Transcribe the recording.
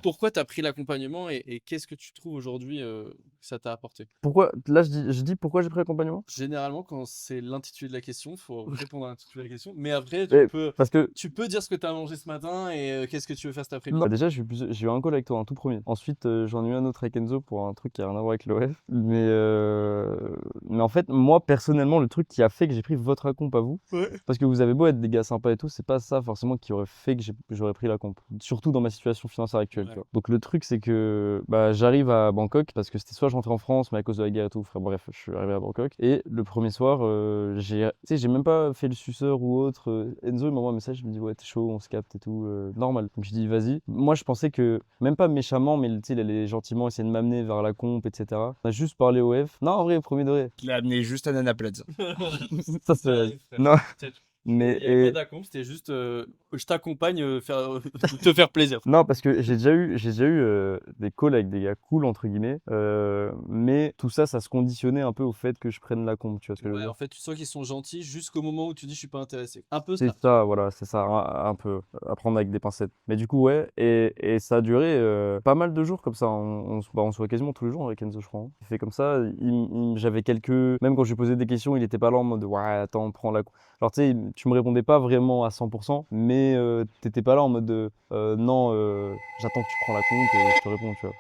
Pourquoi tu as pris l'accompagnement et qu'est-ce que tu trouves aujourd'hui que ça t'a apporté? Pourquoi là, je dis pourquoi j'ai pris l'accompagnement? Généralement, quand c'est l'intitulé de la question, il faut répondre à l'intitulé de la question. Mais après, Mais parce que tu peux dire ce que tu as mangé ce matin et qu'est-ce que tu veux faire cet non, après-midi. déjà, j'ai eu un call avec toi, un tout premier. Ensuite, j'en ai eu un autre avec Enzo pour un truc qui a rien à voir avec l'OF. Mais en fait, moi, personnellement, le truc qui a fait que j'ai pris votre accomp à vous, Ouais. parce que vous avez beau être des gars sympas et tout, c'est pas ça forcément qui aurait fait que j'aurais pris la comp. Surtout dans ma situation financière actuelle, tu Ouais. vois. Donc le truc, c'est que bah, j'arrive à Bangkok parce que c'était soit je rentrais en France, mais à cause de la guerre et tout, frère, bref, je suis arrivé à Bangkok. Et le premier soir, tu sais, j'ai même pas fait le suceur ou autre. Enzo, il m'envoie un message, il me dit, ouais, t'es chaud, on se capte et tout, normal. Donc je dis, vas-y. Moi, je pensais que, même pas méchamment, mais tu sais, il allait gentiment essayer de m'amener vers la comp, etc. On a juste parlé au F. Non, en vrai, premier degré. Je l'ai amené juste à Nana Plaza. Ça, c'est. Ouais, frère. Non, Il mais. n'y avait pas d'accomp, c'était juste je t'accompagne te faire plaisir. Non, parce que j'ai déjà eu des calls avec des gars cool, entre guillemets, mais tout ça, ça se conditionnait un peu au fait que je prenne la comp, tu vois ce que je veux Ouais, en dire? fait, tu sens qu'ils sont gentils jusqu'au moment où tu dis je suis pas intéressé. Un peu C'est ça. ça, voilà, c'est ça, un peu, à prendre avec des pincettes. Mais du coup, ouais, et ça a duré pas mal de jours comme ça. On se voit quasiment tous les jours avec Enzo, je crois, hein. Il fait comme ça, j'avais quelques. Même quand je lui posais des questions, il était pas là en mode ouais, attends, prends la. Alors, tu sais, tu me répondais pas vraiment à 100%, mais t'étais pas là en mode non, j'attends que tu prends la compte et je te réponds, tu vois.